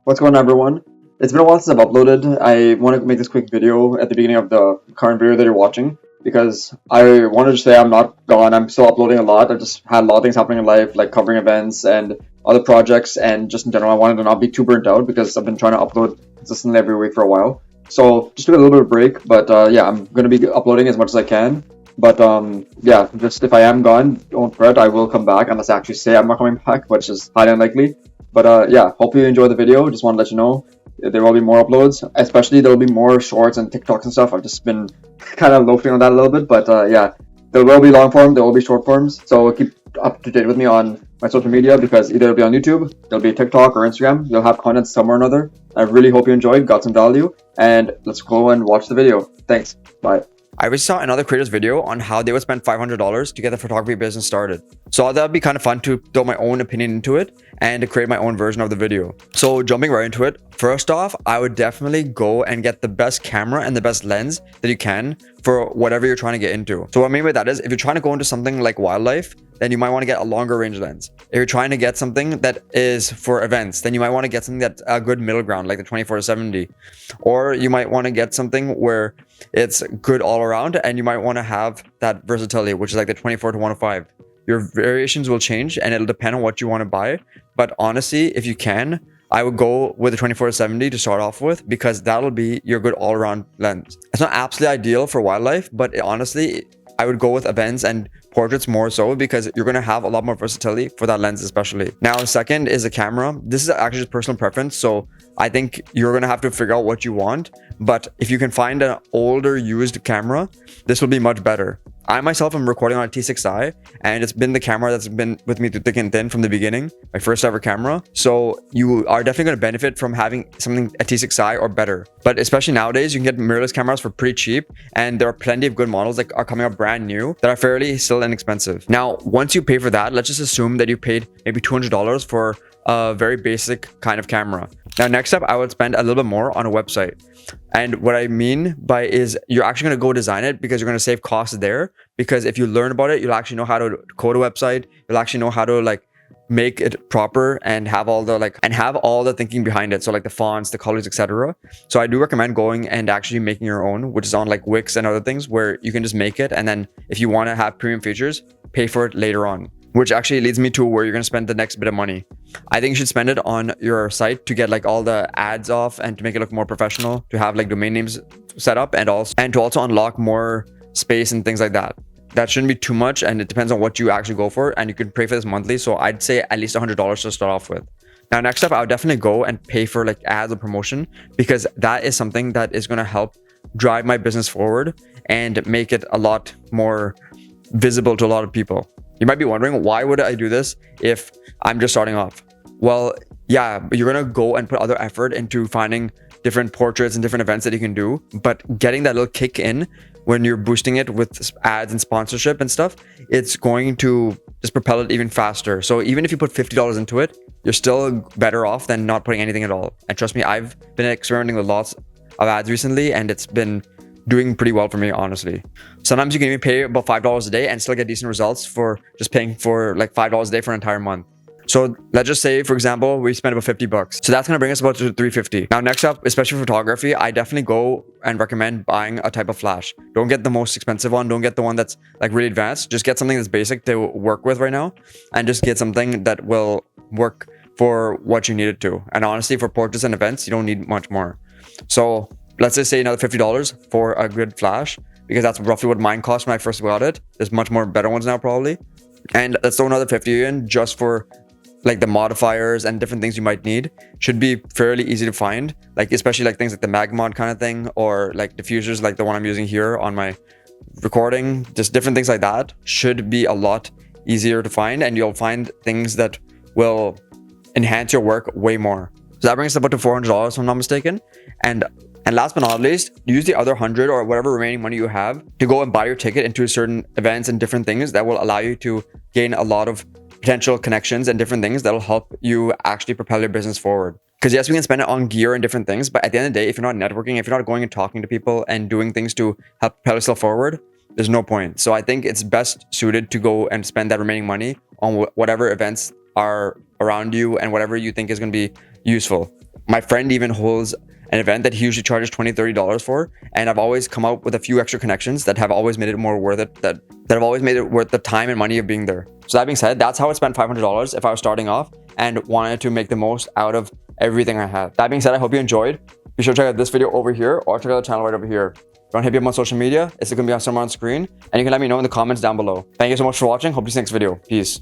What's going on, everyone? It's been a while since I've uploaded. I want to make this quick video at the beginning of the current video that you're watching because I wanted to say I'm not gone. I'm still uploading a lot. I've just had a lot of things happening in life, like covering events and other projects, and just in general, I wanted to not be too burnt out because I've been trying to upload consistently every week for a while. So just took a little bit of a break, but yeah, I'm going to be uploading as much as I can. But yeah, just if I am gone, don't fret. I will come back unless I actually say I'm not coming back, which is highly unlikely. But yeah, hope you enjoy the video. Just want to let you know there will be more uploads. Especially there will be more shorts and TikToks and stuff. I've just been kind of loafing on that a little bit. But yeah, there will be long form, there will be short forms. So keep up to date with me on my social media because either it'll be on YouTube, there'll be TikTok or Instagram. You'll have content somewhere or another. I really hope you enjoyed, got some value, and let's go and watch the video. Thanks. Bye. I recently saw another creator's video on how they would spend $500 to get the photography business started. So I thought that'd be kind of fun to throw my own opinion into it and to create my own version of the video. So jumping right into it, first off, I would definitely go and get the best camera and the best lens that you can for whatever you're trying to get into. So what I mean by that is if you're trying to go into something like wildlife, then you might want to get a longer range lens. If you're trying to get something that is for events, then you might want to get something that's a good middle ground, like the 24-70. Or you might want to get something where it's good all around and you might want to have that versatility, which is like the 24-105. Your variations will change and it'll depend on what you want to buy. But honestly, if you can, I would go with the 24-70 to start off with because that'll be your good all-around lens. It's not absolutely ideal for wildlife, but honestly, I would go with events and portraits more so because you're going to have a lot more versatility for that lens especially. Now, second is the camera. This is actually just personal preference. So I think you're going to have to figure out what you want. But if you can find an older used camera, this will be much better. I myself am recording on a T6i and it's been the camera that's been with me through thick and thin from the beginning, my first ever camera. So you are definitely going to benefit from having something a T6i or better. But especially nowadays, you can get mirrorless cameras for pretty cheap and there are plenty of good models that are coming up brand new that are fairly still inexpensive. Now, once you pay for that, let's just assume that you paid maybe $200 for a very basic kind of camera. Now, next up, I would spend a little bit more on a website. And what I mean by is you're actually going to go design it because you're going to save costs there. Because if you learn about it, you'll actually know how to code a website. You'll actually know how to like make it proper and have all the thinking behind it. So like the fonts, the colors, etc. So I do recommend going and actually making your own, which is on like Wix and other things where you can just make it. And then if you want to have premium features, pay for it later on. Which actually leads me to where you're going to spend the next bit of money. I think you should spend it on your site to get like all the ads off and to make it look more professional, to have like domain names set up and to also unlock more space and things like that. That shouldn't be too much and it depends on what you actually go for and you can pay for this monthly. So I'd say at least $100 to start off with. Now, next up, I would definitely go and pay for like ads or promotion because that is something that is going to help drive my business forward and make it a lot more visible to a lot of people. You might be wondering, why would I do this if I'm just starting off? Well, yeah, you're going to go and put other effort into finding different portraits and different events that you can do. But getting that little kick in when you're boosting it with ads and sponsorship and stuff, it's going to just propel it even faster. So even if you put $50 into it, you're still better off than not putting anything at all. And trust me, I've been experimenting with lots of ads recently and it's been doing pretty well for me, honestly. Sometimes you can even pay about $5 a day and still get decent results for just paying for like $5 a day for an entire month. So let's just say, for example, we spent about 50 bucks. So that's going to bring us about to 350. Now, next up, especially for photography, I definitely go and recommend buying a type of flash. Don't get the most expensive one. Don't get the one that's like really advanced. Just get something that's basic to work with right now and just get something that will work for what you need it to. And honestly, for portraits and events, you don't need much more. So let's just say another $50 for a good flash because that's roughly what mine cost when I first got it. There's much more better ones now probably. And let's throw another 50 in just for like the modifiers and different things you might need. Should be fairly easy to find, like especially like things like the Magmod kind of thing or like diffusers like the one I'm using here on my recording. Just different things like that should be a lot easier to find and you'll find things that will enhance your work way more. So that brings us about to $400 if I'm not mistaken. And last but not least, use the other 100 or whatever remaining money you have to go and buy your ticket into certain events and different things that will allow you to gain a lot of potential connections and different things that will help you actually propel your business forward. Because yes, we can spend it on gear and different things, but at the end of the day, if you're not networking, if you're not going and talking to people and doing things to help propel yourself forward, there's no point. So I think it's best suited to go and spend that remaining money on whatever events are around you and whatever you think is going to be useful. My friend even holds an event that he usually charges $20-$30 for, and I've always come up with a few extra connections that have always made it more worth it, that have always made it worth the time and money of being there. So that being said, that's how I spent $500 if I was starting off and wanted to make the most out of everything I had. That being said, I hope you enjoyed. Be sure to check out this video over here or check out the channel right over here. If you want to hit me up on social media, it's going to be somewhere on screen, and you can let me know in the comments down below. Thank you so much for watching. Hope to see you next video. Peace.